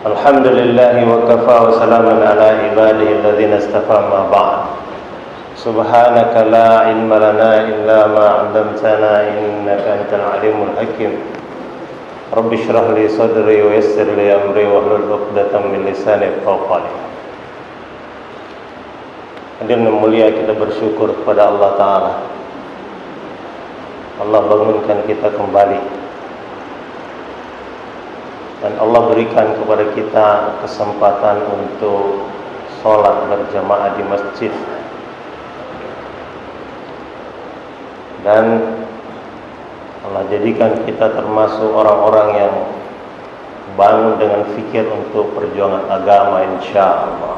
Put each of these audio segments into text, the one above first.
Alhamdulillahi wa kafa wa salamun ala ibadihi alladhina istafa ma ba'd. Subhanaka la ilma lana illa ma 'allamtana innaka antal alimul hakim. Rabbi shrah li sadri wa yassir li amri wahlul 'uqdatam min lisani yafqahu qawli. Hadirin yang mulia, kita bersyukur kepada Allah Ta'ala. Allah bangunkan kita kembali, dan Allah berikan kepada kita kesempatan untuk sholat berjamaah di masjid. Dan Allah jadikan kita termasuk orang-orang yang bangun dengan fikir untuk perjuangan agama, insya Allah.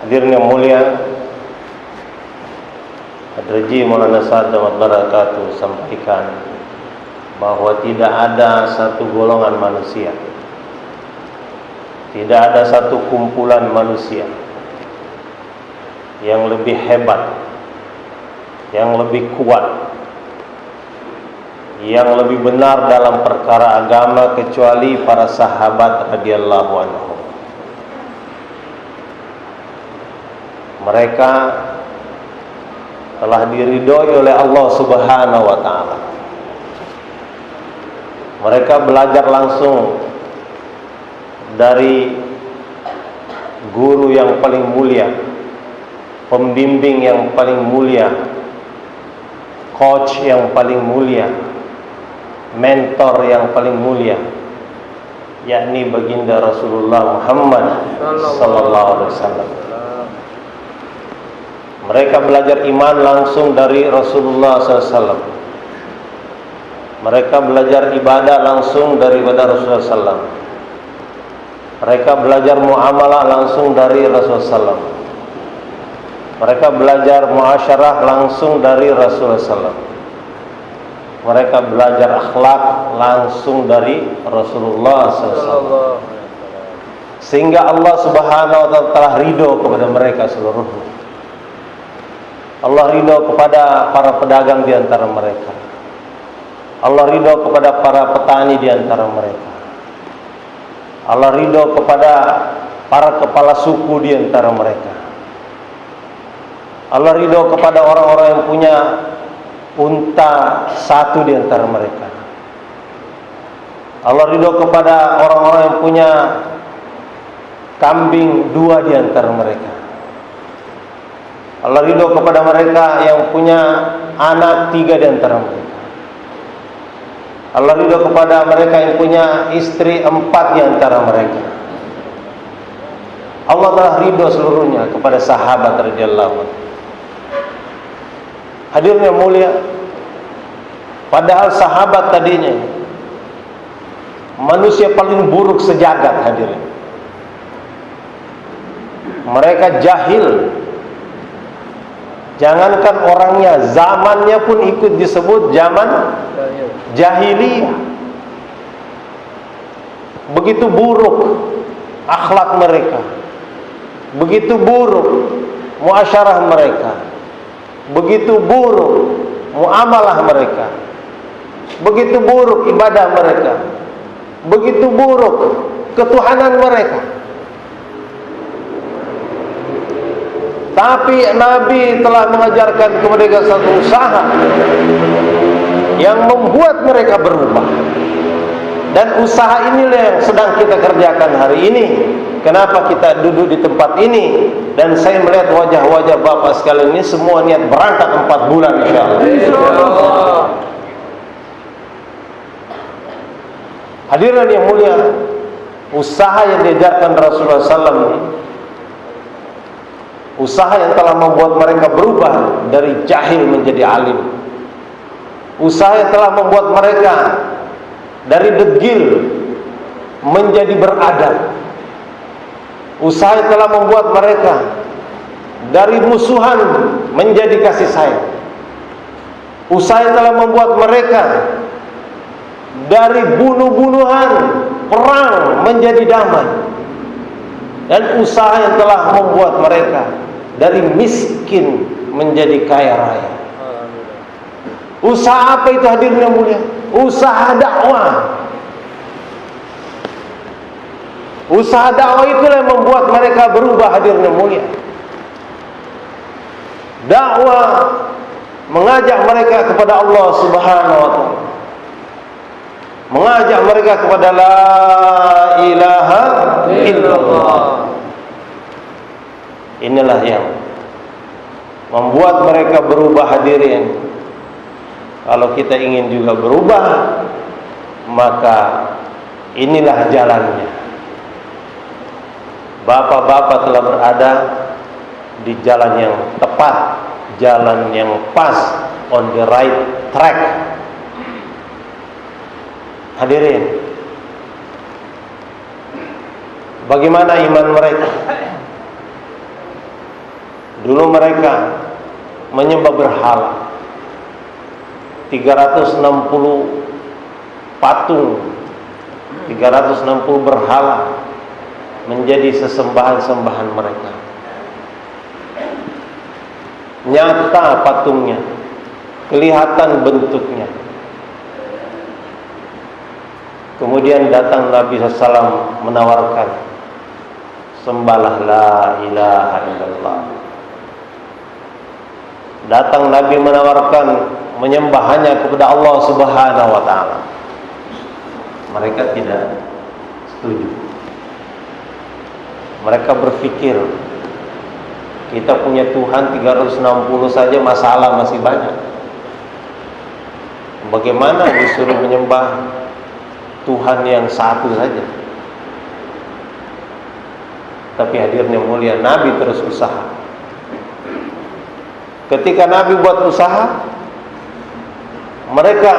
Hadirin yang mulia, Hadraji Maulana Sa'ad Damat Barakatuh sampaikan bahwa tidak ada satu golongan manusia, tidak ada satu kumpulan manusia yang lebih hebat, yang lebih kuat, yang lebih benar dalam perkara agama kecuali para sahabat radhiyallahu anhum. Mereka telah diridhoi oleh Allah Subhanahu wa ta'ala. Mereka belajar langsung dari guru yang paling mulia, pembimbing yang paling mulia, coach yang paling mulia, mentor yang paling mulia, yakni baginda Rasulullah Muhammad sallallahu alaihi wasallam. Mereka belajar iman langsung dari Rasulullah sallallahu alaihi wasallam. Mereka belajar ibadah langsung daripada Rasulullah SAW. Mereka belajar muamalah langsung dari Rasulullah SAW. Mereka belajar muasyarah langsung dari Rasulullah SAW. Mereka belajar akhlak langsung dari Rasulullah SAW. Sehingga Allah Subhanahu wa ta'ala telah ridho kepada mereka seluruhnya. Allah ridho kepada para pedagang di antara mereka. Allah ridho kepada para petani di antara mereka. Allah ridho kepada para kepala suku di antara mereka. Allah ridho kepada orang-orang yang punya unta satu di antara mereka. Allah ridho kepada orang-orang yang punya kambing dua di antara mereka. Allah ridho kepada mereka yang punya anak 3 di antara mereka. Allah ridho kepada mereka yang punya istri 4 di antara mereka. Allah telah ridho seluruhnya kepada sahabat radhiyallahu anhu. Hadirin yang mulia, padahal sahabat tadinya manusia paling buruk sejagat, hadirin. Mereka jahil. Jangankan orangnya, zamannya pun ikut disebut zaman jahiliyah. Begitu buruk akhlak mereka, begitu buruk muasyarah mereka, begitu buruk muamalah mereka, begitu buruk ibadah mereka, begitu buruk ketuhanan mereka. Tapi Nabi telah mengajarkan kepada mereka satu usaha yang membuat mereka berubah. Dan usaha inilah yang sedang kita kerjakan hari ini. Kenapa kita duduk di tempat ini? Dan saya melihat wajah-wajah bapak sekalian ini semua niat berangkat 4 bulan insyaallah. Hadirin yang mulia, usaha yang diajarkan Rasulullah SAW ini, usaha yang telah membuat mereka berubah dari jahil menjadi alim. Usaha yang telah membuat mereka dari degil menjadi beradab. Usaha yang telah membuat mereka dari musuhan menjadi kasih sayang. Usaha yang telah membuat mereka dari bunuh-bunuhan, perang menjadi damai. Dan usaha yang telah membuat mereka dari miskin menjadi kaya raya. Usaha apa itu hadirin yang mulia? Usaha dakwah. Usaha dakwah itulah yang membuat mereka berubah, hadirin mulia. Dakwah mengajak mereka kepada Allah Subhanahu wa taala. Mengajak mereka kepada la ilaha illallah. Inilah yang membuat mereka berubah, hadirin. Kalau kita ingin juga berubah, maka inilah jalannya. Bapak-bapak telah berada di jalan yang tepat, jalan yang pas, on the right track. Hadirin, bagaimana iman mereka? Dulu mereka menyembah berhala, 360 patung, 360 berhala menjadi sesembahan-sembahan mereka. Nyata patungnya, kelihatan bentuknya. Kemudian datang Nabi SAW menawarkan, sembahlah la ilaha illallah. Datang Nabi menawarkan menyembah hanya kepada Allah Subhanahu wa taala. Mereka tidak setuju. Mereka berpikir, kita punya Tuhan 360 saja masalah masih banyak. Bagaimana disuruh menyembah Tuhan yang satu saja? Tapi hadirnya mulia, Nabi terus usaha. Ketika Nabi buat usaha, mereka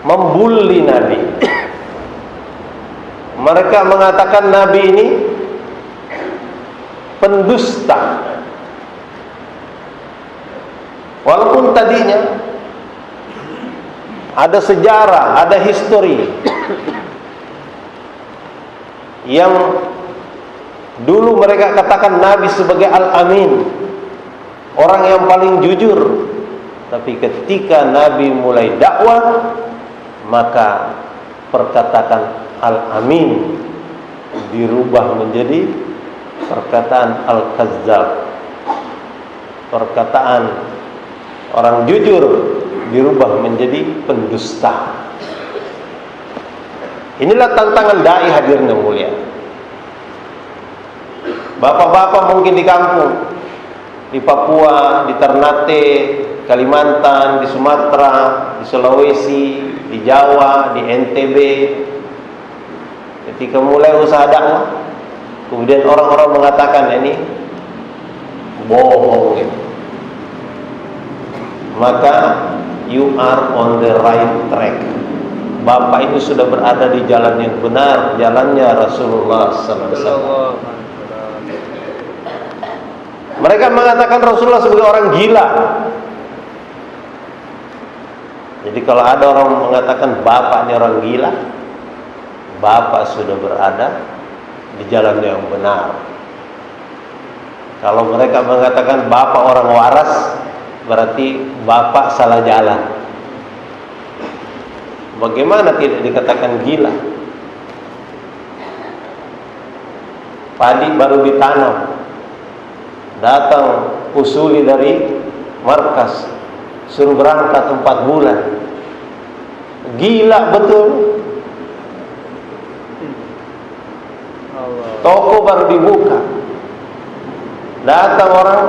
membuli Nabi. Mereka mengatakan Nabi ini pendusta. Walaupun tadinya ada sejarah, ada histori yang dulu mereka katakan Nabi sebagai Al-Amin, orang yang paling jujur. Tapi ketika Nabi mulai dakwah, maka perkataan Al-Amin dirubah menjadi perkataan Al-Kazzab. Perkataan orang jujur dirubah menjadi pendusta. Inilah tantangan dai, hadirin yang mulia. Bapak-bapak mungkin di kampung, di Papua, di Ternate, Kalimantan, di Sumatera, di Sulawesi, di Jawa, di NTB, ketika mulai usaha dakwah, kemudian orang-orang mengatakan ini bohong gitu. Maka you are on the right track. Bapak ini sudah berada di jalan yang benar, jalannya Rasulullah SAW. Mereka mengatakan Rasulullah sebagai orang gila. Jadi kalau ada orang mengatakan Bapak ini orang gila, Bapak sudah berada di jalan yang benar. Kalau mereka mengatakan Bapak orang waras, berarti Bapak salah jalan. Bagaimana tidak dikatakan gila? Padi baru ditanam, datang usuli dari markas, suruh berangkat 4 bulan. Gila betul. Toko baru dibuka, datang orang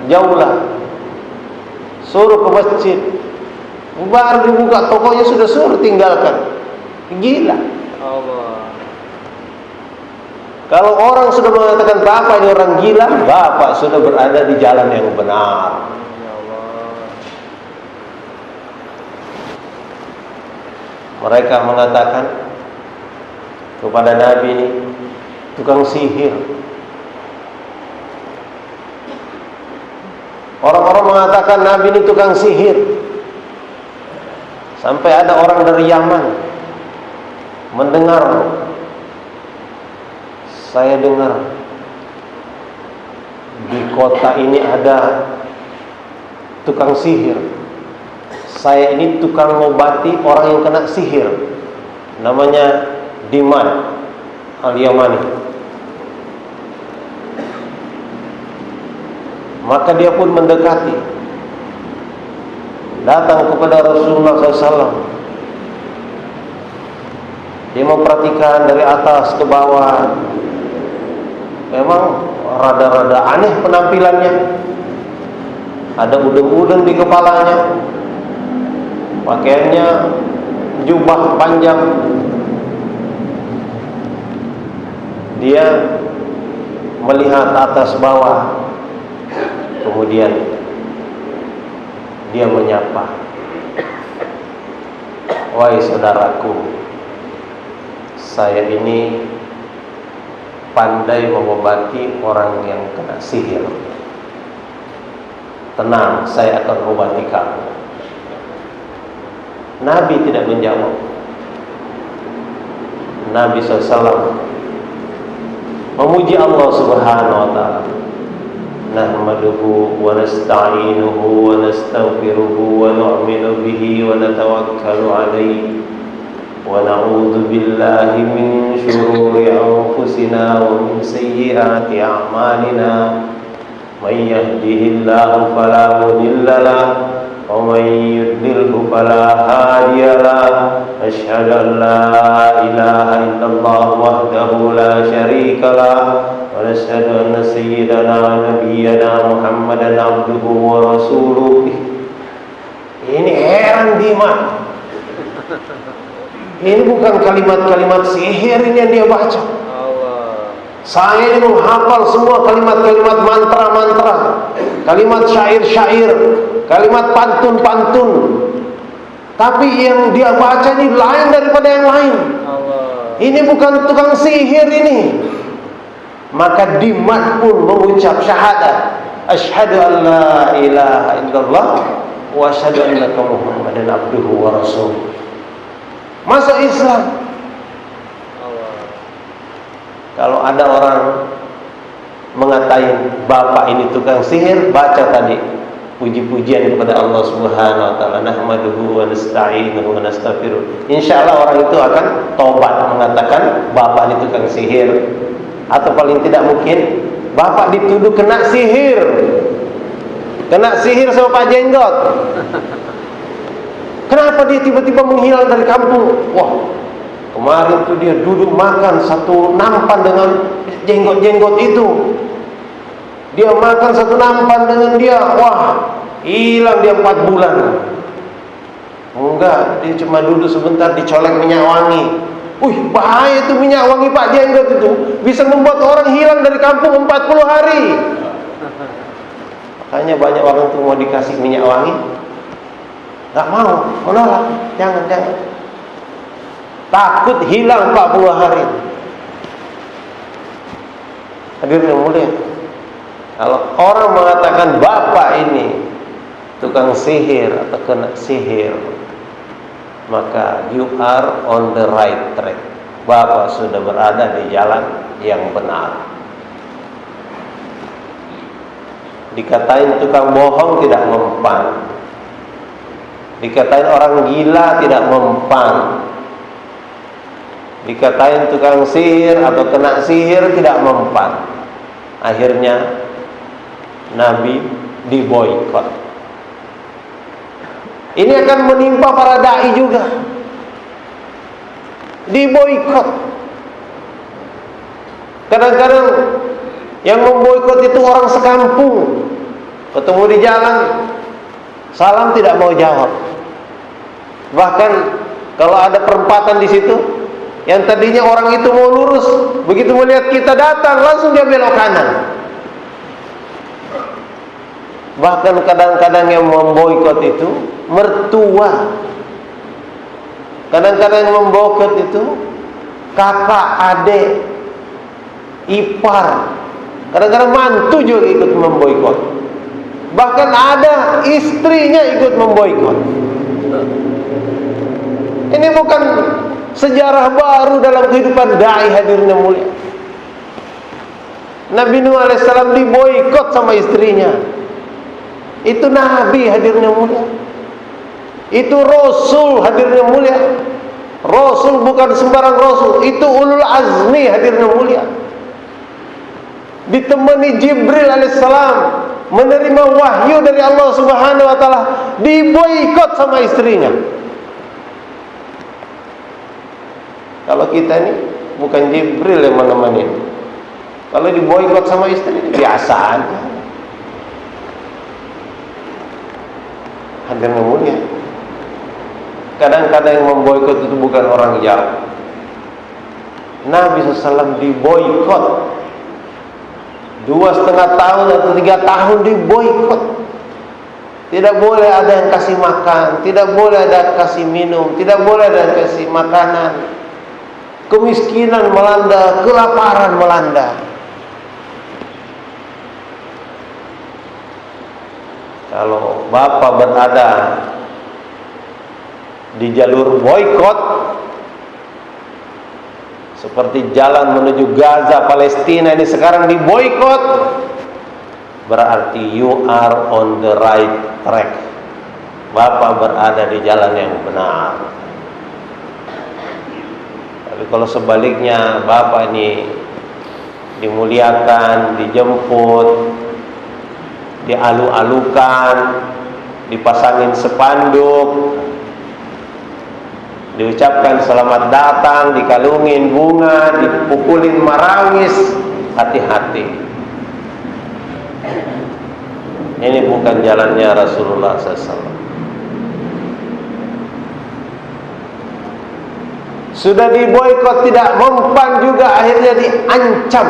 jauhlah, suruh ke masjid, baru dibuka tokonya sudah suruh tinggalkan. Gila. Allah. Kalau orang sudah mengatakan Bapak ini orang gila, Bapak sudah berada di jalan yang benar. Ya Allah. Mereka mengatakan kepada Nabi ini tukang sihir. Orang-orang mengatakan Nabi ini tukang sihir. Sampai ada orang dari Yaman mendengar, saya dengar di kota ini ada tukang sihir. Saya ini tukang ngobati orang yang kena sihir. Namanya Diman Al-Yamani. Maka dia pun mendekati, datang kepada Rasulullah SAW. Dia memperhatikan dari atas ke bawah. Memang rada-rada aneh penampilannya. Ada udeng-udeng di kepalanya. Pakaiannya jubah panjang. Dia melihat atas bawah. Kemudian dia menyapa, "Wahai saudaraku, saya ini pandai mengobati orang yang kena sihir. Tenang, saya akan obati kamu." Nabi tidak menjawab. Nabi SAW memuji Allah Subhanahu wa ta'ala. Nahmaduhu wa nasta'inuhu wa nastaghfiruhu wa nu'minu bihi wa natawakkalu alayhi wa na'udzu billahi min shururi anfusina wa min sayyiati a'malina. Man yahdihillahu fala mudilla lahu wa man yudlilhu fala hadiya lahu. Asyhadu an la ilaha illallah wahdahu la syarika lahu wa asyhadu anna sayyidana nabiyyana Muhammadan abduhu wa rasuluh. Ini heran Dimas. Ini bukan kalimat-kalimat sihir ini yang dia baca. Saya ini menghafal semua kalimat-kalimat mantra-mantra, kalimat syair-syair, kalimat pantun-pantun. Tapi yang dia baca ini lain daripada yang lain. Ini bukan tukang sihir ini. Maka Dimas pun mengucap syahadat, asyhadu an la ilaha illallah wa asyhadu annaka Muhammadan abduhu wa rasuluh. Masuk Islam. Kalau ada orang mengatain bapak ini tukang sihir, baca tadi puji-pujian kepada Allah Subhanahu wa taala. Nahmaduhu wa nasta'inuhu wa nastaghfiruh. Insyaallah orang itu akan tobat mengatakan bapak ini tukang sihir. Atau paling tidak mungkin bapak dituduh kena sihir. Kena sihir sama Pak Jenggot. Kenapa dia tiba-tiba menghilang dari kampung? Wah, kemarin tuh dia duduk makan satu nampan dengan jenggot-jenggot itu. Dia makan satu nampan dengan dia. Wah, hilang dia 4 bulan. Enggak, dia cuma duduk sebentar dicolek minyak wangi. Bahaya itu minyak wangi Pak Jenggot itu. Bisa membuat orang hilang dari kampung 40 hari. Makanya banyak orang tuh mau dikasih minyak wangi, gak mau, menolak. Jangan. Takut hilang 40 hari. Hadirin yang mulia, kalau orang mengatakan bapak ini tukang sihir atau kena sihir, maka you are on the right track. Bapak sudah berada di jalan yang benar. Dikatain tukang bohong tidak mempan. Dikatain orang gila tidak mempan. Dikatain tukang sihir atau kena sihir tidak mempan. Akhirnya Nabi diboikot. Ini akan menimpa para dai juga. Diboikot. Kadang-kadang yang memboikot itu orang sekampung. Ketemu di jalan, salam tidak mau jawab. Bahkan kalau ada perempatan di situ, yang tadinya orang itu mau lurus, begitu melihat kita datang, langsung dia belok kanan. Bahkan kadang-kadang yang memboikot itu mertua. Kadang-kadang yang memboikot itu kakak, adik, ipar. Kadang-kadang mantu juga ikut memboikot. Bahkan ada istrinya ikut memboikot. Ini bukan sejarah baru dalam kehidupan dai, hadirin yang mulia. Nabi Nuh alaihissalam diboikot sama istrinya. Itu Nabi, hadirin yang mulia. Itu Rasul, hadirin yang mulia. Rasul bukan sembarang Rasul, itu ulul azmi hadirin mulia. Ditemani Jibril alaihissalam, menerima wahyu dari Allah Subhanahu wa taala, diboikot sama istrinya. Kalau kita ini bukan Jibril yang menemani. Kalau diboikot sama istri, biasa aja. Hadirin mulia. Kadang-kadang yang memboikot itu bukan orang jauh. Nabi SAW diboikot 2,5 tahun atau 3 tahun diboikot. Tidak boleh ada yang kasih makan, tidak boleh ada yang kasih minum, tidak boleh ada yang kasih makanan. Kemiskinan melanda, kelaparan melanda. Kalau bapak berada di jalur boikot, seperti jalan menuju Gaza, Palestina ini sekarang diboikot, berarti you are on the right track. Bapak berada di jalan yang benar. Tapi kalau sebaliknya bapak ini dimuliakan, dijemput, dialu-alukan, dipasangin spanduk, diucapkan selamat datang, dikalungin bunga, dipukulin marawis, hati-hati. Ini bukan jalannya Rasulullah SAW. Sudah diboikot tidak mempan juga, akhirnya diancam,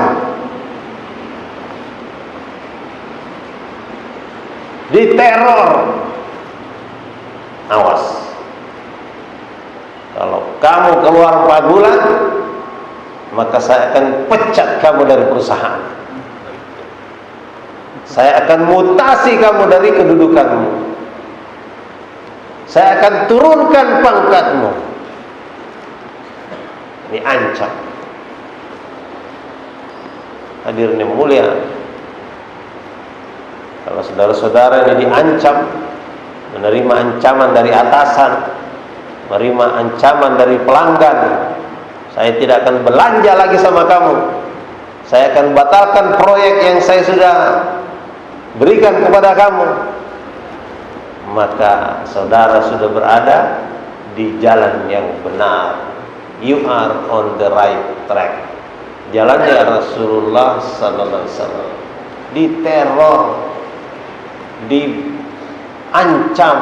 diteror. Awas, kalau kamu keluar 4 bulan, maka saya akan pecat kamu dari perusahaan. Saya akan mutasi kamu dari kedudukanmu. Saya akan turunkan pangkatmu. Ini ancam. Hadirin yang mulia, kalau saudara-saudara ini diancam, menerima ancaman dari atasan, menerima ancaman dari pelanggan, saya tidak akan belanja lagi sama kamu, saya akan batalkan proyek yang saya sudah berikan kepada kamu, maka saudara sudah berada di jalan yang benar. You are on the right track. Jalannya Rasulullah sallallahu alaihi wasallam. Diteror, diancam.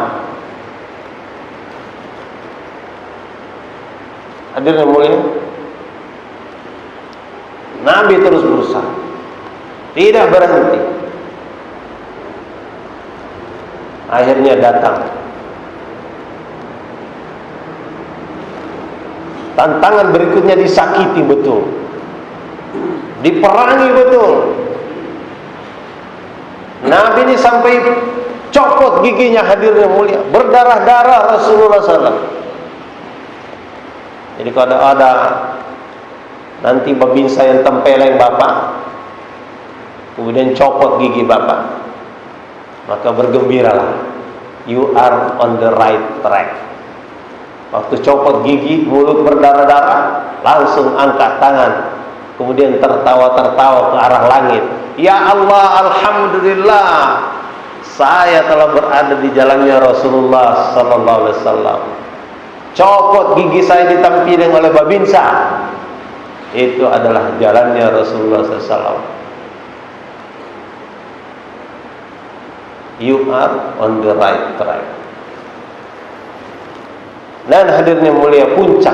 Hadirin yang mulia, Nabi terus berusaha, tidak berhenti. Akhirnya datang tantangan berikutnya, disakiti betul, diperangi betul. Nabi ini sampai copot giginya, hadirin yang mulia, berdarah-darah Rasulullah SAW. Jadi kalau ada nanti babinsa yang tempeleng bapak, kemudian copot gigi bapak, maka bergembiralah, you are on the right track. Waktu copot gigi, mulut berdarah-darah, langsung angkat tangan, kemudian tertawa-tertawa ke arah langit. Ya Allah, alhamdulillah, saya telah berada di jalannya Rasulullah sallallahu alaihi wasallam. Copot gigi saya ditampiling oleh babinsa, itu adalah jalannya Rasulullah sallallahu alaihi wasallam. You are on the right track. Dan hadirin yang mulia, puncak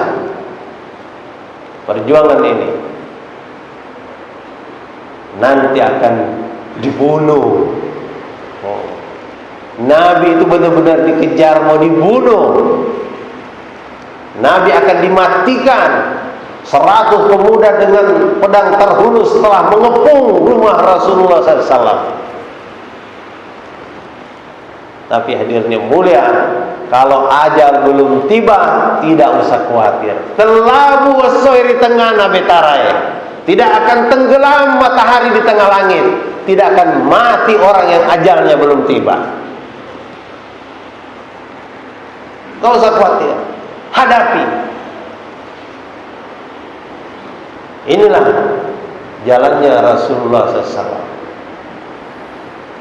perjuangan ini nanti akan dibunuh. Nabi itu benar-benar dikejar, mau dibunuh. Nabi akan dimatikan. 100 pemuda dengan pedang terhunus setelah mengepung rumah Rasulullah SAW. Tapi hadirin yang mulia, kalau ajal belum tiba, tidak usah khawatir. Telabu wasoiri tengah nabetarai, tidak akan tenggelam matahari di tengah langit, tidak akan mati orang yang ajalnya belum tiba. Tidak usah khawatir, hadapi. Inilah jalannya Rasulullah SAW.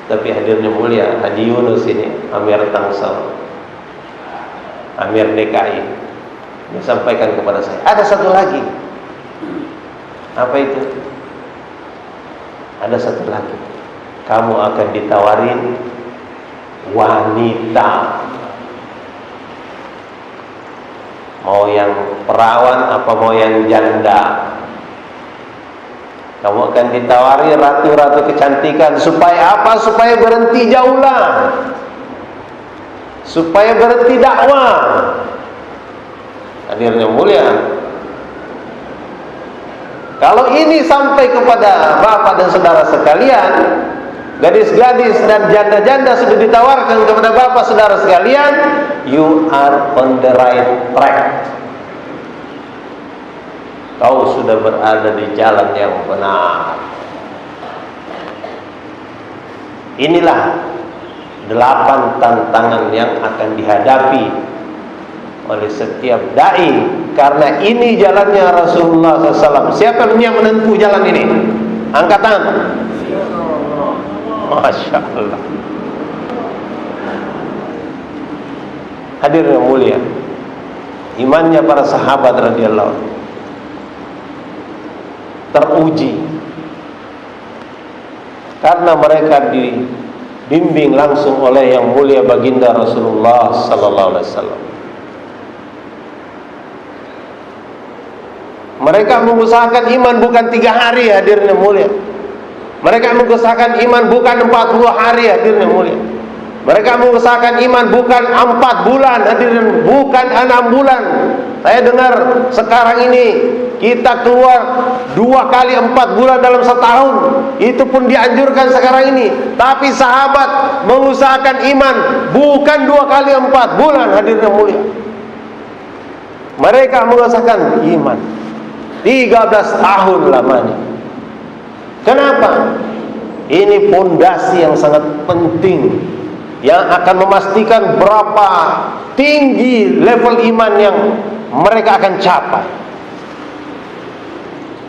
Tapi hadirnya mulia Haji Yunus ini, Amir Tangsel, Amir DKI, disampaikan kepada saya, ada satu lagi. Apa itu? Ada satu lagi. Kamu akan ditawarin wanita, mau yang perawan apa mau yang janda. Kamu akan ditawari ratu-ratu kecantikan. Supaya apa? Supaya berhenti jauhlah, supaya berhenti dakwah. Hadirnya mulia, kalau ini sampai kepada bapak dan saudara sekalian, gadis-gadis dan janda-janda sudah ditawarkan kepada bapak saudara sekalian, you are on the right track. Kau sudah berada di jalan yang benar. Inilah 8 tantangan yang akan dihadapi oleh setiap dai, karena ini jalannya Rasulullah SAW. Siapa yang menempuh jalan ini? Angkat tangan. Masya Allah. Hadirin yang mulia, imannya para sahabat radhiyallahu anhu teruji karena mereka dibimbing langsung oleh yang mulia baginda Rasulullah sallallahu alaihi wasallam. Mereka mengusahakan iman bukan 3 hari, hadirin yang mulia. Mereka mengusahakan iman bukan 40 hari, hadirin yang mulia. Mereka mengusahakan iman bukan 4 bulan, hadirin, bukan 6 bulan. Saya dengar sekarang ini kita keluar 2 kali 4 bulan dalam setahun. Itu pun dianjurkan sekarang ini. Tapi sahabat mengusahakan iman bukan 2 kali 4 bulan, hadirin yang mulia. Mereka mengusahakan iman 13 tahun lamanya. Kenapa? Ini fondasi yang sangat penting, yang akan memastikan berapa tinggi level iman yang mereka akan capai.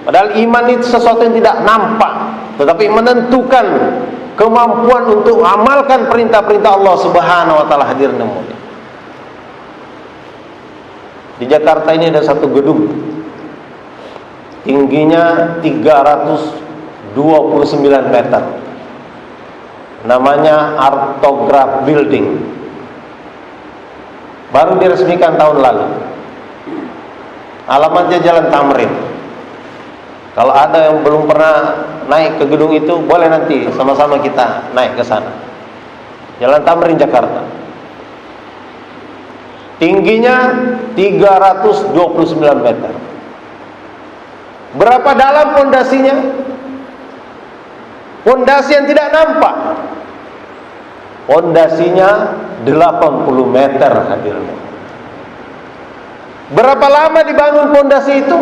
Padahal iman itu sesuatu yang tidak nampak, tetapi menentukan kemampuan untuk amalkan perintah-perintah Allah Subhanahu wa taala. Hadirin yang mulia, di Jakarta ini ada satu gedung, tingginya 329 meter. Namanya Artograph Building. Baru diresmikan tahun lalu. Alamatnya Jalan Tamrin. Kalau ada yang belum pernah naik ke gedung itu, boleh nanti sama-sama kita naik ke sana. Jalan Tamrin, Jakarta. Tingginya 329 meter. Berapa dalam pondasinya? Pondasi yang tidak nampak. Pondasinya 80 meter, hadirin. Berapa lama dibangun pondasi itu?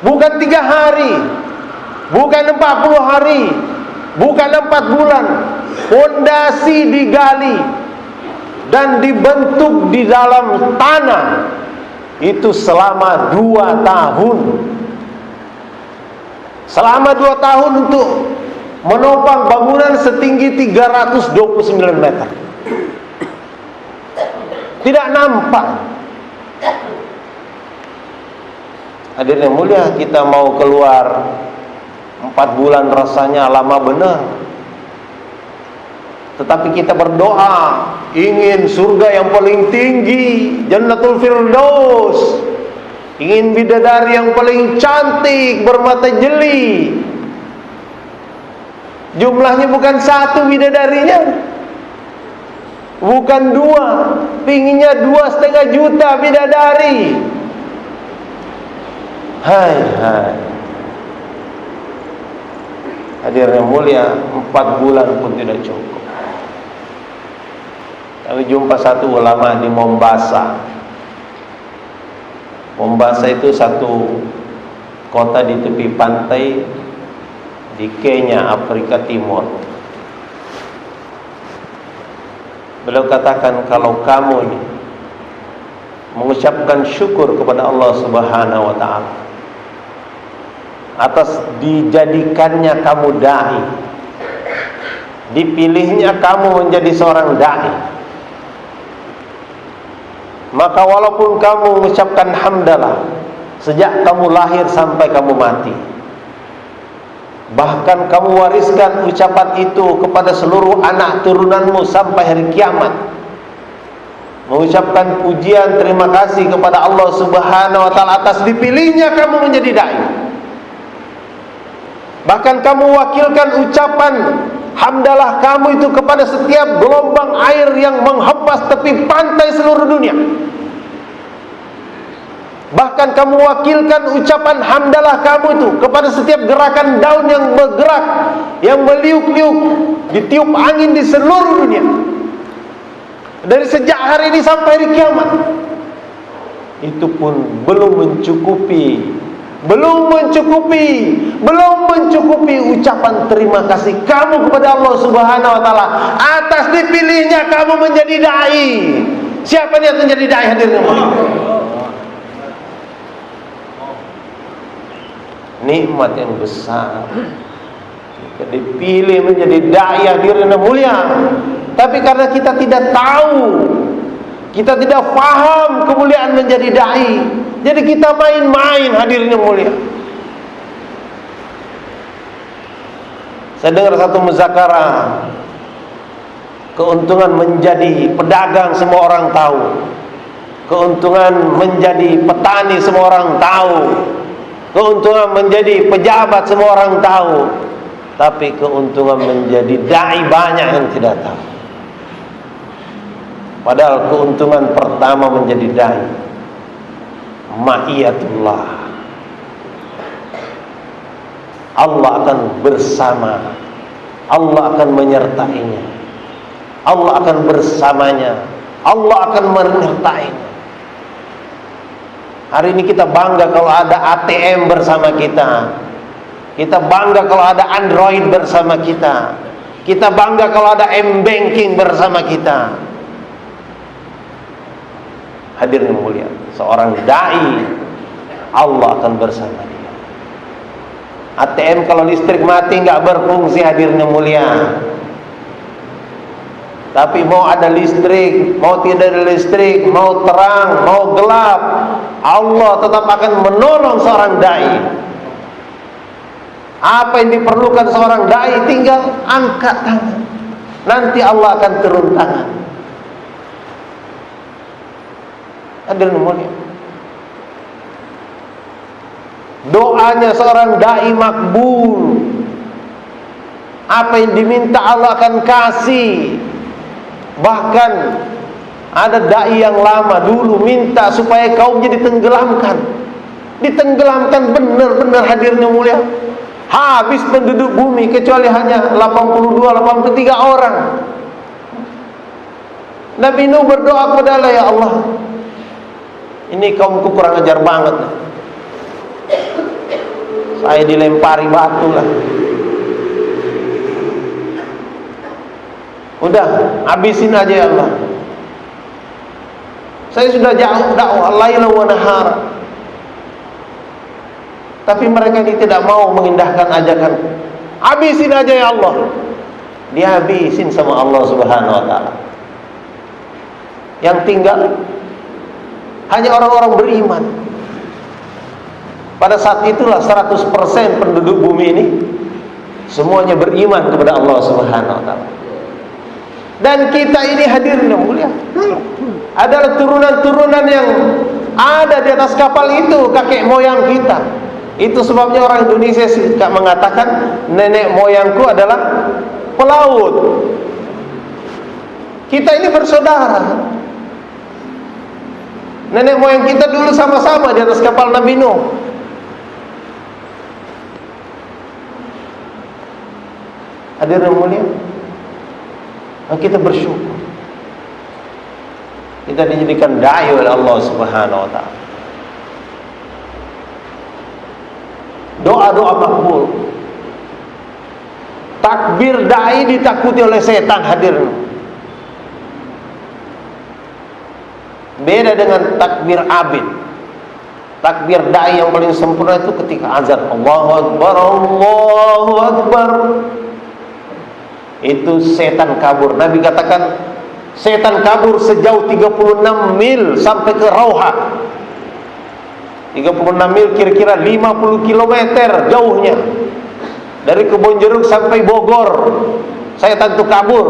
Bukan 3 hari, bukan 40 hari, bukan 4 bulan. Pondasi digali dan dibentuk di dalam tanah itu selama 2 tahun. Selama 2 tahun untuk menopang bangunan setinggi 329 meter. Tidak nampak. Hadirin yang mulia, kita mau keluar 4 bulan rasanya lama benar. Tetapi kita berdoa ingin surga yang paling tinggi, Jannatul Firdaus. Ingin bidadari yang paling cantik, bermata jeli. Jumlahnya bukan 1 bidadarinya, bukan 2, pinginnya 2,5 juta bidadari. Hai. Hadirin yang mulia, 4 bulan pun tidak cukup. Kami jumpa satu ulama di Mombasa. Mombasa itu satu kota di tepi pantai di Kenya, Afrika Timur. Beliau katakan, kalau kamu ini mengucapkan syukur kepada Allah Subhanahu wa taala, atas dijadikannya kamu dai, dipilihnya kamu menjadi seorang dai. Maka walaupun kamu mengucapkan hamdalah sejak kamu lahir sampai kamu mati, bahkan kamu wariskan ucapan itu kepada seluruh anak turunanmu sampai hari kiamat, mengucapkan pujian terima kasih kepada Allah Subhanahu wa taala atas dipilihnya kamu menjadi dai. Bahkan kamu wakilkan ucapan hamdalah kamu itu kepada setiap gelombang air yang menghempas tepi pantai seluruh dunia. Bahkan kamu wakilkan ucapan hamdalah kamu itu kepada setiap gerakan daun yang bergerak, yang meliuk-liuk, ditiup angin di seluruh dunia, dari sejak hari ini sampai hari kiamat. Itu pun belum mencukupi ucapan terima kasih kamu kepada Allah Subhanahu wa taala atas dipilihnya kamu menjadi dai. Siapa niat menjadi dai hadirin? Nikmat yang besar. Kita dipilih menjadi dai hadirin yang mulia. Tapi karena kita tidak tahu, kita tidak faham kemuliaan menjadi dai, jadi kita main-main hadirin yang mulia. Saya dengar satu muzakarah, keuntungan menjadi pedagang semua orang tahu, keuntungan menjadi petani semua orang tahu, keuntungan menjadi pejabat semua orang tahu, tapi keuntungan menjadi dai banyak yang tidak tahu. Padahal keuntungan pertama menjadi dai, ma'iyatullah, Allah akan bersama, Allah akan menyertainya, Allah akan bersamanya, Allah akan menyertainya. Hari ini kita bangga kalau ada ATM bersama kita, kita bangga kalau ada Android bersama kita, kita bangga kalau ada M-Banking bersama kita. Hadirin mulia, seorang dai Allah akan bersama dia. ATM kalau listrik mati nggak berfungsi hadirin mulia. Tapi mau ada listrik, mau tidak ada listrik, mau terang, mau gelap, Allah tetap akan menolong seorang dai. Apa yang diperlukan seorang dai, tinggal angkat tangan, nanti Allah akan turun tangan. Hadirin mulia, doanya seorang dai makbul. Apa yang diminta Allah akan kasih. Bahkan ada dai yang lama dulu minta supaya kaumnya ditenggelamkan benar-benar hadirin mulia. Habis penduduk bumi kecuali hanya 82-83 orang. Nabi Nuh berdoa kepada Allah, ya Allah, ini kaumku kurang ajar banget, saya dilempari batu lah. Udah, habisin aja ya Allah. Saya sudah jauh dakwah laila wa nahar, tapi mereka ini tidak mau mengindahkan ajakan. Habisin aja ya Allah. Dihabisin sama Allah Subhanahu wa taala. Yang tinggal hanya orang-orang beriman. Pada saat itulah 100% penduduk bumi ini semuanya beriman kepada Allah Subhanahu wa taala. Dan kita ini hadirin yang mulia adalah turunan-turunan yang ada di atas kapal itu, kakek moyang kita. Itu sebabnya orang Indonesia suka mengatakan nenek moyangku adalah pelaut. Kita ini bersaudara. Nenek moyang kita dulu sama-sama di atas kapal Nabi Nuh. Hadirin yang mulia, kita bersyukur kita dijadikan dai oleh Allah Subhanahu wa taala. Doa-doa makbul. Takbir dai ditakuti oleh setan hadirin. Beda dengan takbir abid. Takbir da'i yang paling sempurna itu ketika azan. Allahu Akbar, Allahu Akbar. Itu setan kabur. Nabi katakan setan kabur sejauh 36 mil sampai ke Rauha. 36 mil kira-kira 50 km jauhnya. Dari Kebonjeruk sampai Bogor. Setan itu kabur.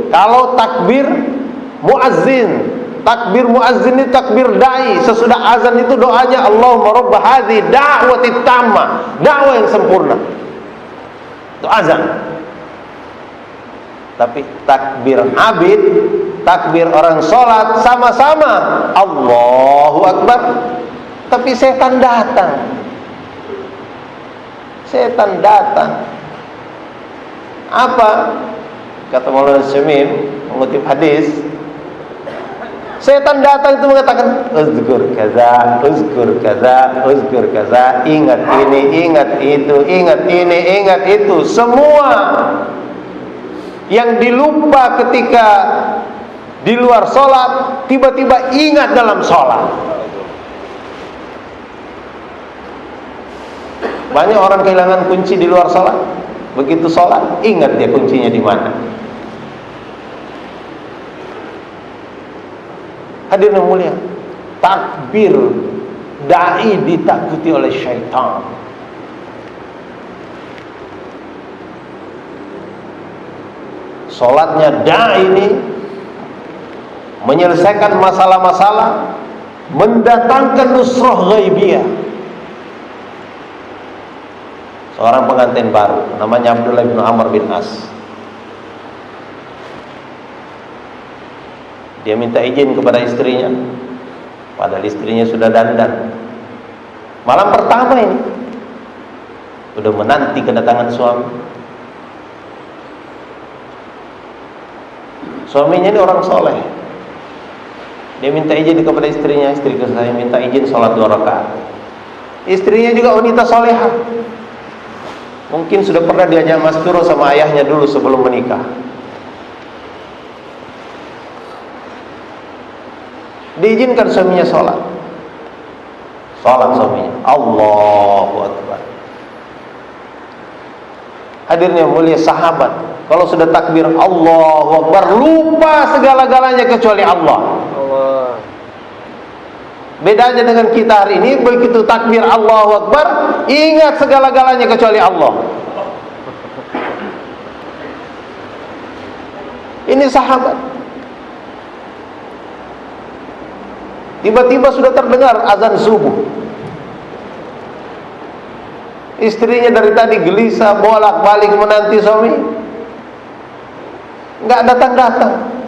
Kalau takbir muazzin, takbir muazzin itu takbir da'i. Sesudah azan itu doanya Allahumma rabb hadhihi da'wati tammah, dakwah yang sempurna. Itu azan. Tapi takbir abid, takbir orang sholat sama-sama Allahu Akbar. Tapi setan datang. Setan datang. Apa? Kata Maulana Syamim mengutip hadis, setan datang itu mengatakan uzkur kaza, uzkur kaza, uzkur kaza, ingat ini, ingat itu, ingat ini, ingat itu. Semua yang dilupa ketika di luar sholat tiba-tiba ingat dalam sholat. Banyak orang kehilangan kunci di luar sholat. Begitu sholat ingat dia kuncinya di mana. Hadirin yang mulia, takbir da'i ditakuti oleh syaitan. Salatnya da'i ini menyelesaikan masalah-masalah, mendatangkan nusrah ghaibiyah. Seorang pengantin baru namanya Abdullah bin Amr bin As. Dia minta izin kepada istrinya, padahal istrinya sudah dandan. Malam pertama ini sudah menanti kedatangan suami. Suaminya ini orang soleh. Dia minta izin kepada istrinya, istriku saya minta izin sholat 2 rakaat. Istrinya juga wanita solehah. Mungkin sudah pernah diajak masturah sama ayahnya dulu sebelum menikah. Diizinkan suaminya sholat. Sholat suaminya, Allahu Akbar. Hadirin yang mulia, sahabat kalau sudah takbir Allahu Akbar lupa segala-galanya kecuali Allah. Bedanya dengan kita hari ini, begitu takbir Allahu Akbar ingat segala-galanya kecuali Allah. Ini sahabat. Tiba-tiba sudah terdengar azan subuh. Istrinya dari tadi gelisah bolak-balik menanti suami, nggak datang-datang.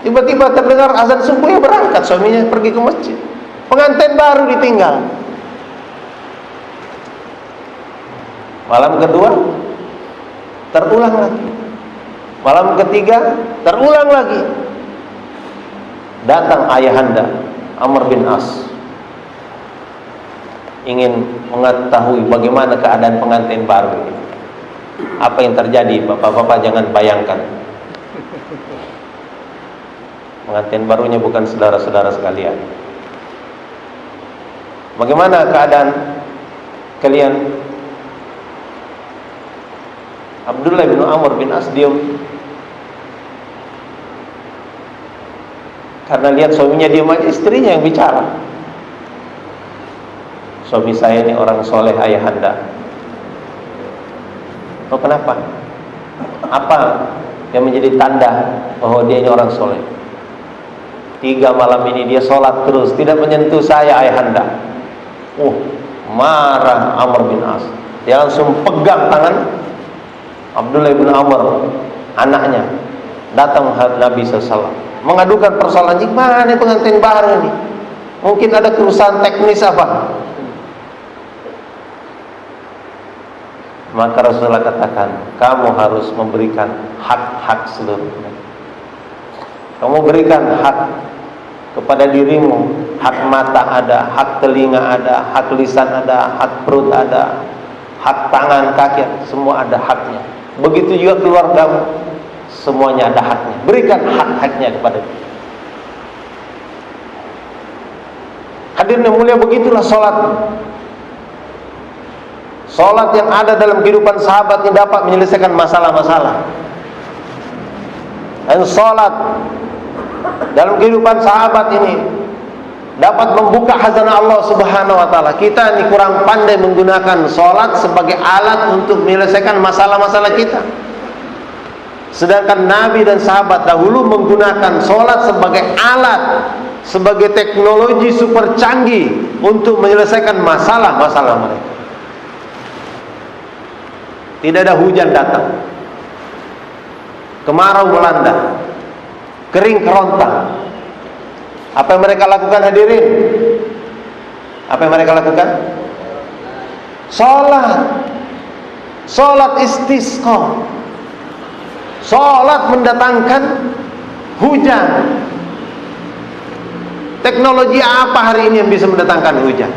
Tiba-tiba terdengar azan subuh, ya berangkat suaminya pergi ke masjid. Pengantin baru ditinggal. Malam kedua terulang lagi. Malam ketiga terulang lagi. Datang ayahanda Amr bin As, ingin mengetahui bagaimana keadaan pengantin baru ini. Apa yang terjadi? Bapak-bapak jangan bayangkan. Pengantin barunya bukan saudara-saudara sekalian. Bagaimana keadaan kalian? Abdullah bin Amr bin As diam. Karena lihat suaminya diam aja, istrinya yang bicara. Suami saya ini orang soleh ayahanda. Oh, kenapa? Apa yang menjadi tanda bahwa dia ini orang soleh? 3 malam ini dia sholat terus, tidak menyentuh saya ayahanda. Marah Amr bin As. Dia langsung pegang tangan Abdullah bin Amr, anaknya. Datang Nabi SAW, mengadukan persoalan, gimana pengantin baru ini? Mungkin ada kerusakan teknis apa? Maka Rasulullah katakan, kamu harus memberikan hak-hak seluruhnya. Kamu berikan hak kepada dirimu. Hak mata ada, hak telinga ada, hak lisan ada, hak perut ada, hak tangan, kaki, semua ada haknya. Begitu juga keluargamu, semuanya ada haknya. Berikan hak-haknya kepada dia. Hadirin yang mulia, begitulah sholat. Sholat yang ada dalam kehidupan sahabat yang dapat menyelesaikan masalah-masalah. Dan sholat dalam kehidupan sahabat ini dapat membuka khazanah Allah Subhanahu wa taala. Kita ini kurang pandai menggunakan sholat sebagai alat untuk menyelesaikan masalah-masalah kita. Sedangkan Nabi dan sahabat dahulu menggunakan sholat sebagai alat, sebagai teknologi super canggih untuk menyelesaikan masalah-masalah mereka. Tidak ada hujan datang, kemarau melanda, kering kerontang. Apa yang mereka lakukan, hadirin? Apa yang mereka lakukan? Sholat. Sholat istisqa. Sholat mendatangkan hujan. Teknologi apa hari ini yang bisa mendatangkan hujan?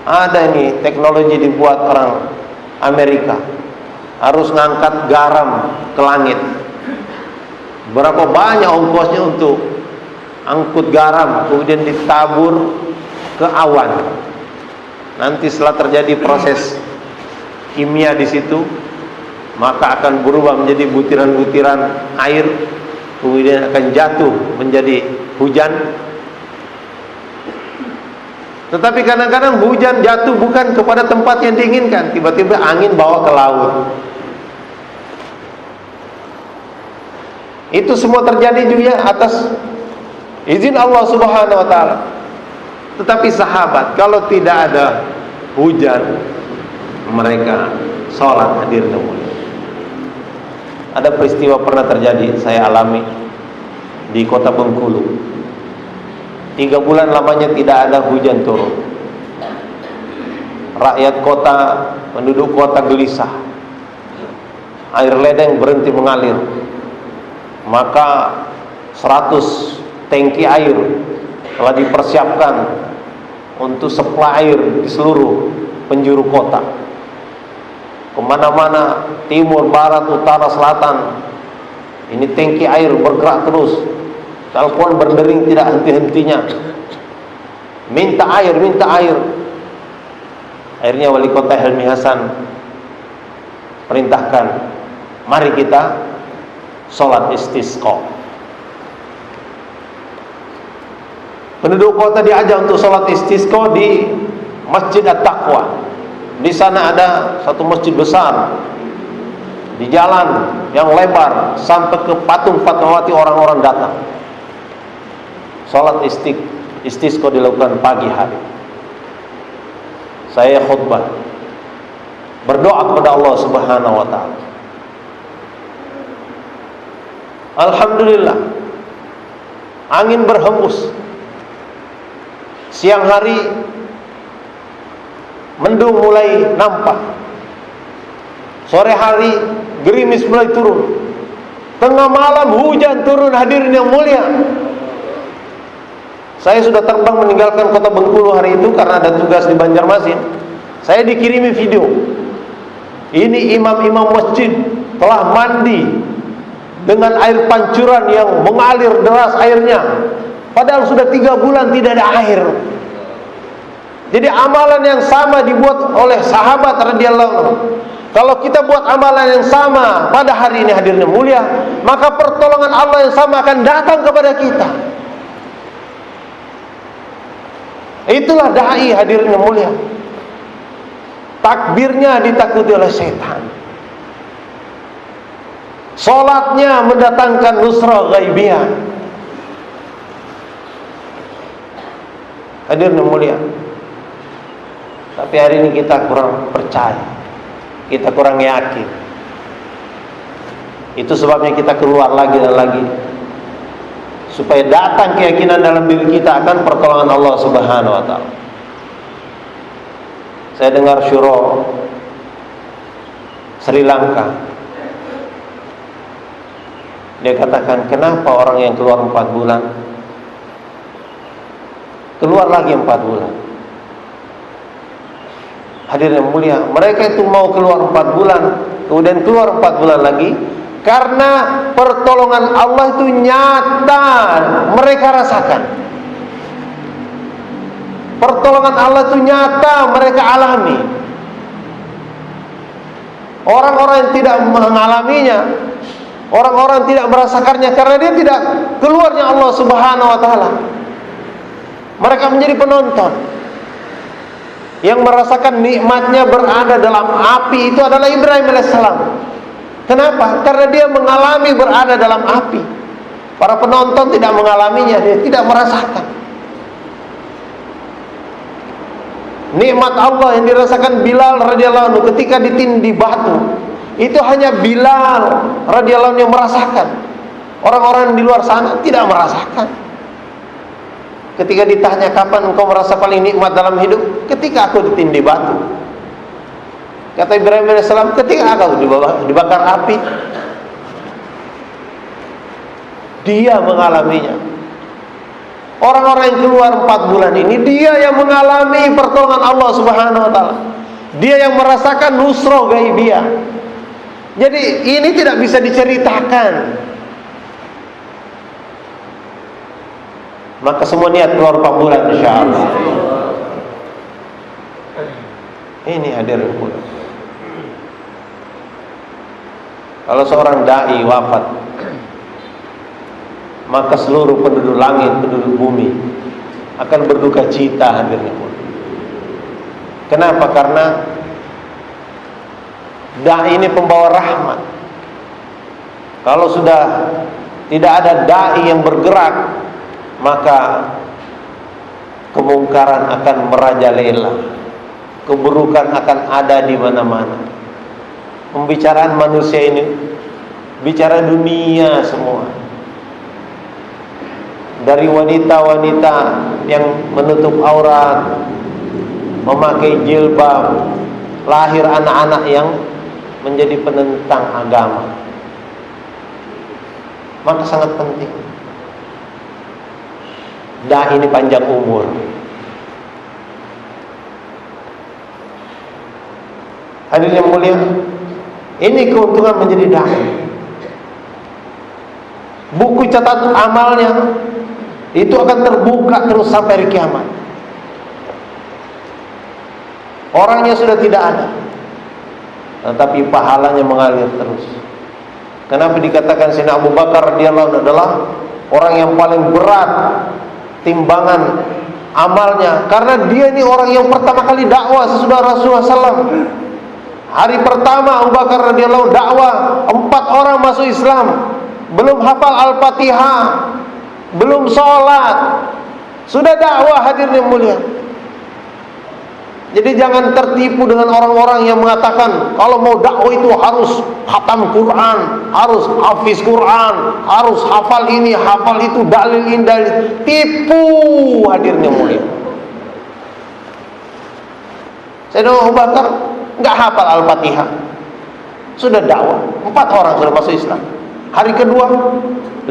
Ada ini teknologi dibuat orang Amerika, harus ngangkat garam ke langit. Berapa banyak ongkosnya untuk angkut garam, kemudian ditabur ke awan. Nanti setelah terjadi proses kimia di situ, maka akan berubah menjadi butiran-butiran air, kemudian akan jatuh menjadi hujan. Tetapi kadang-kadang hujan jatuh bukan kepada tempat yang diinginkan, tiba-tiba angin bawa ke laut. Itu semua terjadi juga atas izin Allah Subhanahu wa taala. Tetapi sahabat, kalau tidak ada hujan, mereka sholat. Hadirin mulia. Ada peristiwa pernah terjadi, saya alami di kota Bengkulu. 3 bulan lamanya tidak ada hujan turun. Rakyat kota, penduduk kota gelisah. Air ledeng berhenti mengalir. Maka 100 tangki air telah dipersiapkan untuk supply air di seluruh penjuru kota. Kemana-mana, timur, barat, utara, selatan, ini tangki air bergerak terus. Telepon berdering tidak henti-hentinya. Minta air, minta air. Akhirnya wali kota Helmi Hasan perintahkan, mari kita sholat istisqa. Penduduk kota diajak untuk sholat istisqa di Masjid At-Taqwa. Di sana ada satu masjid besar, di jalan yang lebar sampai ke patung Fatmawati orang-orang datang. Salat istisqa dilakukan pagi hari. Saya khutbah, berdoa kepada Allah Subhanahu wa taala. Alhamdulillah, angin berhembus. Siang hari mendung mulai nampak. Sore hari gerimis mulai turun. Tengah malam hujan turun, hadirin yang mulia. Saya sudah terbang meninggalkan kota Bengkulu hari itu karena ada tugas di Banjarmasin. Saya dikirimi video. Ini imam-imam masjid telah mandi dengan air pancuran yang mengalir deras airnya. Padahal sudah 3 bulan tidak ada air. Jadi amalan yang sama dibuat oleh sahabat radhiyallahu anhu. Kalau kita buat amalan yang sama pada hari ini, hadirin mulia, maka pertolongan Allah yang sama akan datang kepada kita. Itulah dai, hadirin yang mulia. Takbirnya ditakuti oleh setan. Salatnya mendatangkan nusrah ghaibiyah. Hadirin yang mulia. Tapi hari ini kita kurang percaya, kita kurang yakin. Itu sebabnya kita keluar lagi dan lagi, supaya datang keyakinan dalam diri kita akan pertolongan Allah Subhanahu wa taala. Saya dengar syuro Sri Lanka. Dia katakan, kenapa orang yang keluar 4 bulan keluar lagi 4 bulan? Hadirin yang mulia, mereka itu mau keluar 4 bulan, kemudian keluar 4 bulan lagi, karena pertolongan Allah itu nyata mereka rasakan. Pertolongan Allah itu nyata, mereka alami. Orang-orang yang tidak mengalaminya, orang-orang yang tidak merasakannya, karena dia tidak keluarnya Allah Subhanahu wa ta'ala, mereka menjadi penonton. Yang merasakan nikmatnya berada dalam api itu adalah Ibrahim alaihissalam. Kenapa? Karena dia mengalami berada dalam api. Para penonton tidak mengalaminya, dia tidak merasakan. Nikmat Allah yang dirasakan Bilal radhiyallahu anhu ketika ditindih batu, itu hanya Bilal radhiyallahu anhu yang merasakan. Orang-orang di luar sana tidak merasakan. Ketika ditanya kapan engkau merasa paling nikmat dalam hidup, ketika aku ditindih batu. Kata Ibrahim alaihissalam, ketika aku dibakar api. Dia mengalaminya. Orang-orang yang keluar 4 bulan ini, dia yang mengalami pertolongan Allah Subhanahu wa ta'ala. Dia yang merasakan nusroh gaibiyah. Jadi ini tidak bisa diceritakan. Maka semua niat keluar 4 bulan insyaallah. Ini hadirin pula. Kalau seorang dai wafat, maka seluruh penduduk langit, penduduk bumi akan berduka cita hadirnya pun. Kenapa? Karena dai ini pembawa rahmat. Kalau sudah tidak ada dai yang bergerak, maka kemungkaran akan merajalela, keburukan akan ada di mana-mana. Pembicaraan manusia ini bicara dunia semua. Dari wanita-wanita yang menutup aurat, memakai jilbab, lahir anak-anak yang menjadi penentang agama. Maka sangat penting dai ini panjang umur. Hadirin yang mulia, ini keuntungan menjadi dai. Buku catatan amalnya itu akan terbuka terus sampai hari kiamat. Orangnya sudah tidak ada, tetapi pahalanya mengalir terus. Kenapa dikatakan Sayyidina Abu Bakar radhiyallahu anhu adalah orang yang paling berat timbangan amalnya? Karena dia ini orang yang pertama kali dakwah sesudah Rasulullah SAW. Hari pertama Abu Bakar radhiyallahu dakwah, 4 orang masuk Islam, belum hafal Al-Fatihah, belum sholat, sudah dakwah, hadirin yang mulia. Jadi jangan tertipu dengan orang-orang yang mengatakan kalau mau dakwah itu harus khatam Quran, harus hafiz Quran, harus hafal ini, hafal itu, dalil ini, dalil. Tipu, hadirin yang mulia. Sayyidina Abu Bakar enggak hafal Al-Fatihah, sudah dakwah, 4 orang sudah masuk Islam. Hari kedua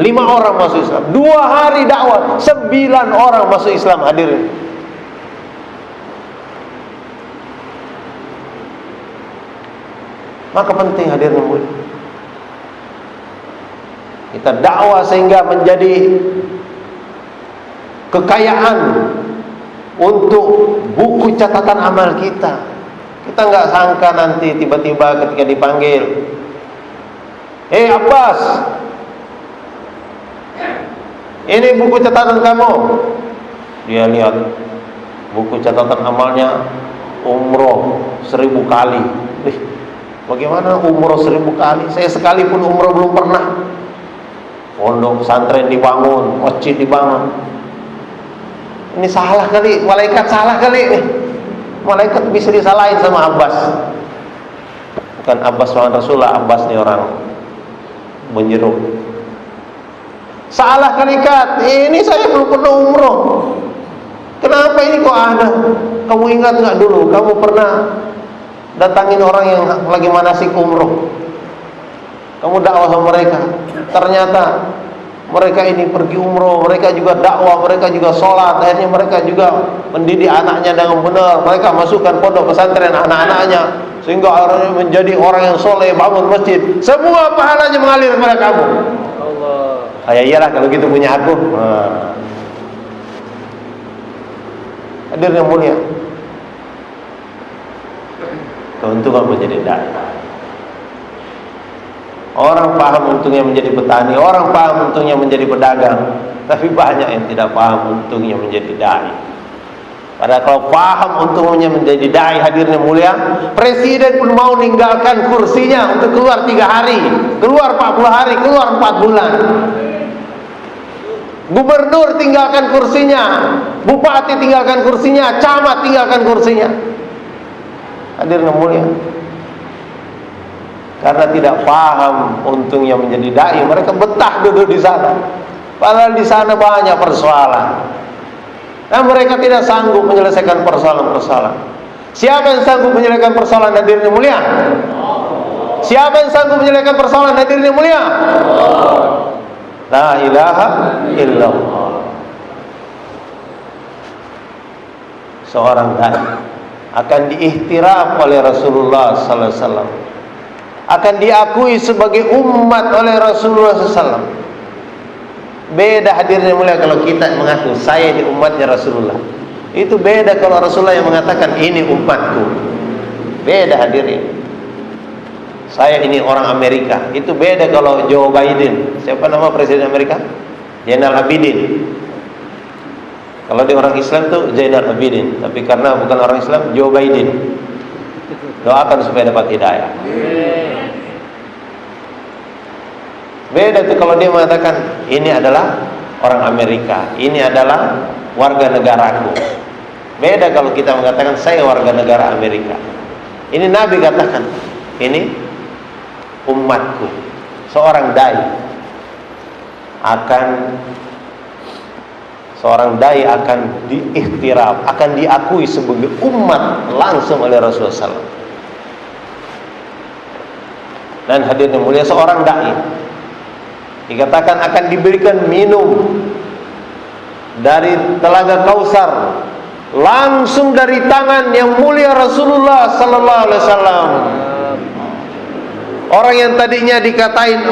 5 orang masuk Islam. 2 hari dakwah 9 orang masuk Islam, hadirin. Maka penting hadirin yang mulia, kita dakwah sehingga menjadi kekayaan untuk buku catatan amal kita. Kita nggak sangka nanti tiba-tiba ketika dipanggil, Abbas, ini buku catatan kamu. Dia lihat buku catatan amalnya, umroh 1000 kali. Bagaimana umroh 1000 kali? Saya sekalipun umroh belum pernah. Pondok pesantren dibangun, masjid dibangun. Ini salah kali, malaikat salah kali nih. Malaikat bisa disalahin sama Abbas. Bukan Abbas lawan Rasulullah, Abbas nih orang menjeruk. Salah kalikat, ini saya belum pernah umroh. Kenapa ini kok ada? Kamu ingat nggak dulu? Kamu pernah datangin orang yang lagi manasik umroh, kamu dakwah sama mereka. Ternyata mereka ini pergi umroh, mereka juga dakwah, mereka juga sholat, akhirnya mereka juga mendidik anaknya dengan benar. Mereka masukkan pondok pesantren anak-anaknya, sehingga akhirnya menjadi orang yang soleh, bangun masjid. Semua pahalanya mengalir kepada kamu. Allah. Iyalah kalau gitu punya aku. Hadirin yang mulia, keuntungan menjadi dai. Orang paham untungnya menjadi petani, orang paham untungnya menjadi pedagang, tapi banyak yang tidak paham untungnya menjadi dai. Padahal kalau paham untungnya menjadi dai, hadirin yang mulia, presiden pun mau meninggalkan kursinya untuk keluar 3 hari, keluar 40 hari, keluar 4 bulan. Gubernur tinggalkan kursinya, bupati tinggalkan kursinya, camat tinggalkan kursinya. Hadirin yang mulia, karena tidak paham untungnya menjadi dai, mereka betah duduk di sana. Padahal di sana banyak persoalan, dan mereka tidak sanggup menyelesaikan persoalan-persoalan. Siapa yang sanggup menyelesaikan persoalan, hadirin yang mulia? Siapa yang sanggup menyelesaikan persoalan, hadirin yang mulia? La ilaha illallah. Seorang dai akan diihtiram oleh Rasulullah sallallahu alaihi wasallam, akan diakui sebagai umat oleh Rasulullah SAW. Beda hadirin yang mulia kalau kita mengaku saya ini umatnya Rasulullah. Itu beda kalau Rasulullah yang mengatakan ini umatku. Beda hadirin. Saya ini orang Amerika. Itu beda kalau Joe Biden. Siapa nama presiden Amerika? Zainal Abidin. Kalau dia orang Islam tuh Zainal Abidin, tapi karena bukan orang Islam, Joe Biden. Doakan supaya dapat hidayah. Beda tuh kalau dia mengatakan ini adalah orang Amerika, ini adalah warga negaraku. Beda kalau kita mengatakan saya warga negara Amerika. Ini Nabi katakan, ini umatku. Seorang dai akan diihtiram, akan diakui sebagai umat langsung oleh Rasulullah SAW. Dan hadirin yang mulia, seorang dai dikatakan akan diberikan minum dari telaga Kausar langsung dari tangan yang mulia Rasulullah sallallahu alaihi wasallam. Orang yang tadinya dikatain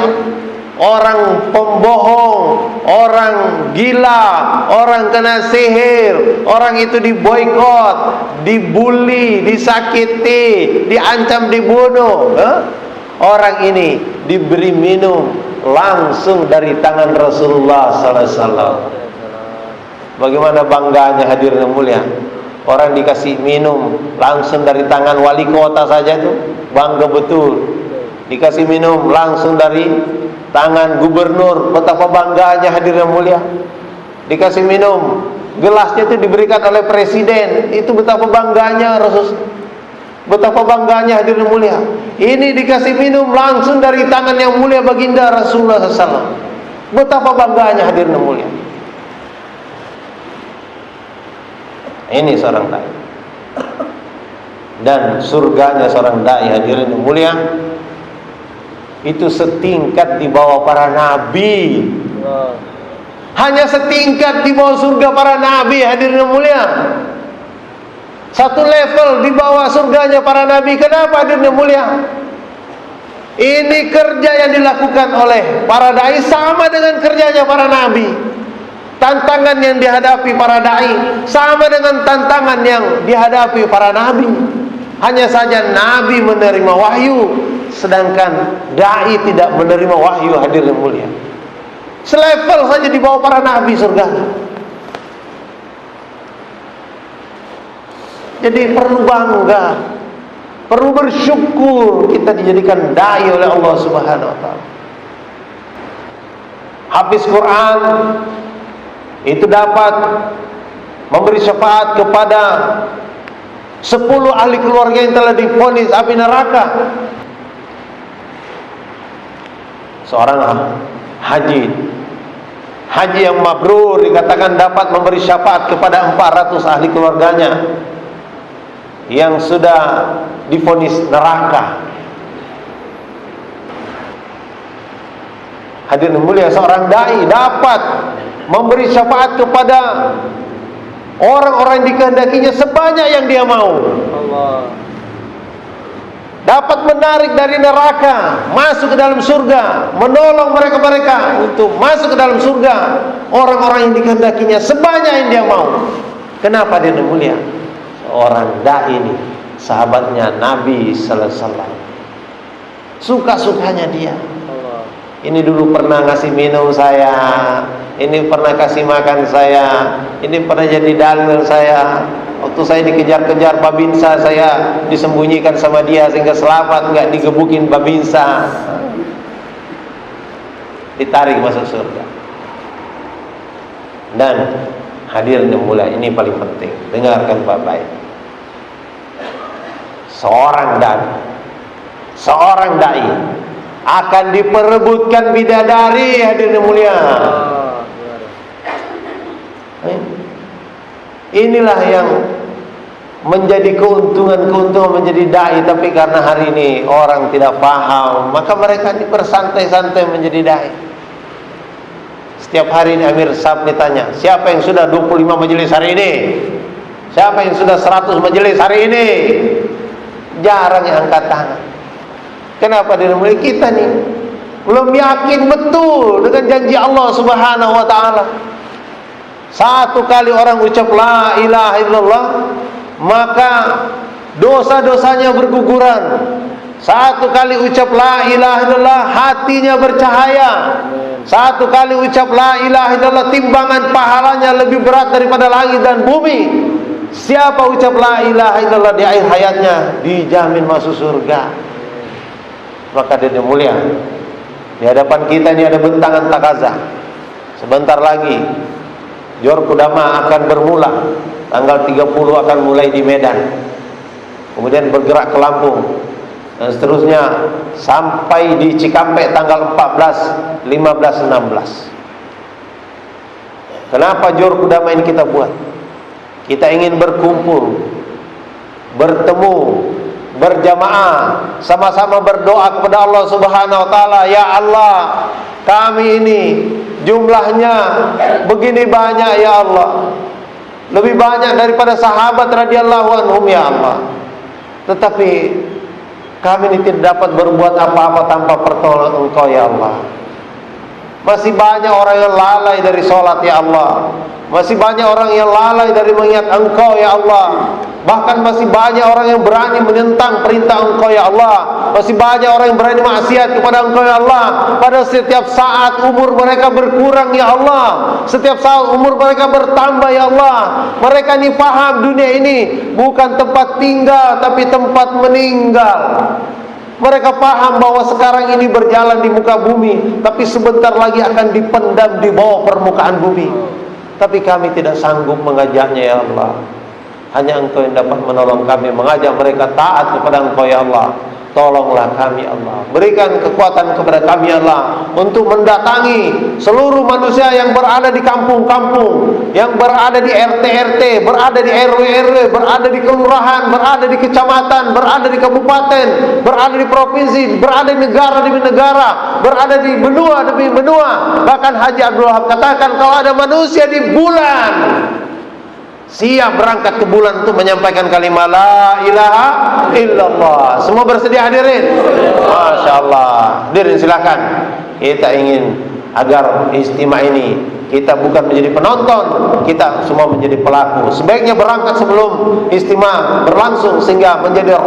orang pembohong, orang gila, orang kena sihir, orang itu diboikot, dibully, disakiti, diancam dibunuh, orang ini diberi minum langsung dari tangan Rasulullah sallallahu alaihi wasallam. Bagaimana bangganya hadirin yang mulia, orang dikasih minum langsung dari tangan wali kota saja itu bangga betul. Dikasih minum langsung dari tangan gubernur, betapa bangganya hadirin yang mulia. Dikasih minum, gelasnya itu diberikan oleh presiden, itu betapa bangganya Rasul. Betapa bangganya hadirin mulia. Ini dikasih minum langsung dari tangan yang mulia baginda Rasulullah SAW. Betapa bangganya hadirin mulia. Ini seorang dai. Dan surganya seorang dai hadirin mulia itu setingkat di bawah para nabi. Hanya setingkat di bawah surga para nabi hadirin mulia. Satu level di bawah surganya para nabi. Kenapa hadirin mulia? Ini kerja yang dilakukan oleh para dai sama dengan kerjanya para nabi. Tantangan yang dihadapi para dai sama dengan tantangan yang dihadapi para nabi. Hanya saja nabi menerima wahyu, sedangkan dai tidak menerima wahyu hadirin mulia. Selevel saja di bawah para nabi surganya. Jadi perlu bangga, perlu bersyukur kita dijadikan dai oleh Allah Subhanahu wa taala. Hafiz Quran itu dapat memberi syafaat kepada 10 ahli keluarga yang telah divonis api neraka. Seorang haji yang mabrur dikatakan dapat memberi syafaat kepada 400 ahli keluarganya yang sudah divonis neraka. Hadirin mulia, seorang dai dapat memberi syafaat kepada orang-orang yang dikehendakinya sebanyak yang dia mau. Allah. Dapat menarik dari neraka masuk ke dalam surga, menolong mereka-mereka untuk masuk ke dalam surga, orang-orang yang dikehendakinya sebanyak yang dia mau. Kenapa dia mulia? Seorang dai ini, sahabatnya Nabi sallallahu alaihi wasallam. Suka-sukanya dia. Allah. Ini dulu pernah ngasih minum saya, ini pernah kasih makan saya, ini pernah jadi dalil saya. Waktu saya dikejar-kejar babinsa, saya disembunyikan sama dia sehingga selamat, nggak digebukin babinsa. Ditarik masuk surga. Dan hadirnya mulai, ini paling penting. Dengarkan baik-baik. Seorang dai akan diperebutkan bidadari, hadirnya mulia. Inilah yang menjadi keuntungan menjadi dai. Tapi karena hari ini orang tidak paham, maka mereka bersantai-santai menjadi dai. Setiap hari ini Amir Sab ditanya, siapa yang sudah 25 majelis hari ini? Siapa yang sudah 100 majelis hari ini? Jarang yang angkat tangan. Kenapa? Dari mulai kita nih belum yakin betul dengan janji Allah Subhanahu wa taala. Satu kali orang ucap la ilaha illallah, maka dosa-dosanya berguguran. Satu kali ucap la ilaha illallah, hatinya bercahaya. Satu kali ucap la ilaha illallah, timbangan pahalanya lebih berat daripada langit dan bumi. Siapa ucap la ilaha illallah di akhir hayatnya, dijamin masuk surga. Maka dia mulia. Di hadapan kita ini ada bentangan Takaza. Sebentar lagi Jor Kudama akan bermula. Tanggal 30 akan mulai di Medan, kemudian bergerak ke Lampung, dan seterusnya sampai di Cikampek tanggal 14, 15, 16. Kenapa Jor Kudama ini kita buat? Kita ingin berkumpul, bertemu, berjamaah, sama-sama berdoa kepada Allah Subhanahu wa taala. Ya Allah, kami ini jumlahnya begini banyak ya Allah, lebih banyak daripada sahabat radhiyallahu anhum ya Allah, tetapi kami ini tidak dapat berbuat apa-apa tanpa pertolongan Engkau ya Allah. Masih banyak orang yang lalai dari sholat ya Allah. Masih banyak orang yang lalai dari mengingat Engkau ya Allah. Bahkan masih banyak orang yang berani menentang perintah Engkau ya Allah. Masih banyak orang yang berani maksiat kepada Engkau ya Allah. Pada setiap saat umur mereka berkurang ya Allah. Setiap saat umur mereka bertambah ya Allah. Mereka ini paham dunia ini bukan tempat tinggal, tapi tempat meninggal. Mereka paham bahwa sekarang ini berjalan di muka bumi, tapi sebentar lagi akan dipendam di bawah permukaan bumi. Tapi kami tidak sanggup mengajaknya ya Allah. Hanya Engkau yang dapat menolong kami, mengajak mereka taat kepada Engkau ya Allah. Tolonglah kami Allah, berikan kekuatan kepada kami Allah untuk mendatangi seluruh manusia yang berada di kampung-kampung, yang berada di RT-RT, berada di RW-RW, berada di kelurahan, berada di kecamatan, berada di kabupaten, berada di provinsi, berada di negara demi negara, berada di benua demi benua. Bahkan Haji Abdul Wahab katakan, kalau ada manusia di bulan, siap berangkat ke bulan untuk menyampaikan kalimat la ilaha illallah. Semua bersedia hadirin? Masya Allah. Hadirin silakan. Kita ingin agar istimewa ini kita bukan menjadi penonton, kita semua menjadi pelaku. Sebaiknya berangkat sebelum istimewa berlangsung sehingga menjadi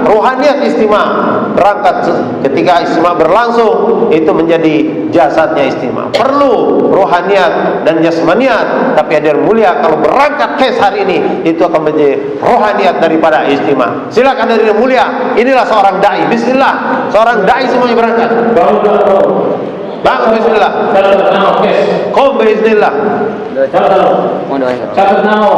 ruhaniyat istimewa. Berangkat ketika istimewa berlangsung, itu menjadi jasadnya istimewa. Perlu ruhaniyat dan jasmaniyat, tapi hadir mulia kalau berangkat kes hari ini, itu akan menjadi ruhaniyat daripada istimewa. Silakan hadirin mulia, inilah seorang dai. Bismillah, seorang dai semuanya berangkat. Bang, bismillah. Kom bismillah. Catat nama.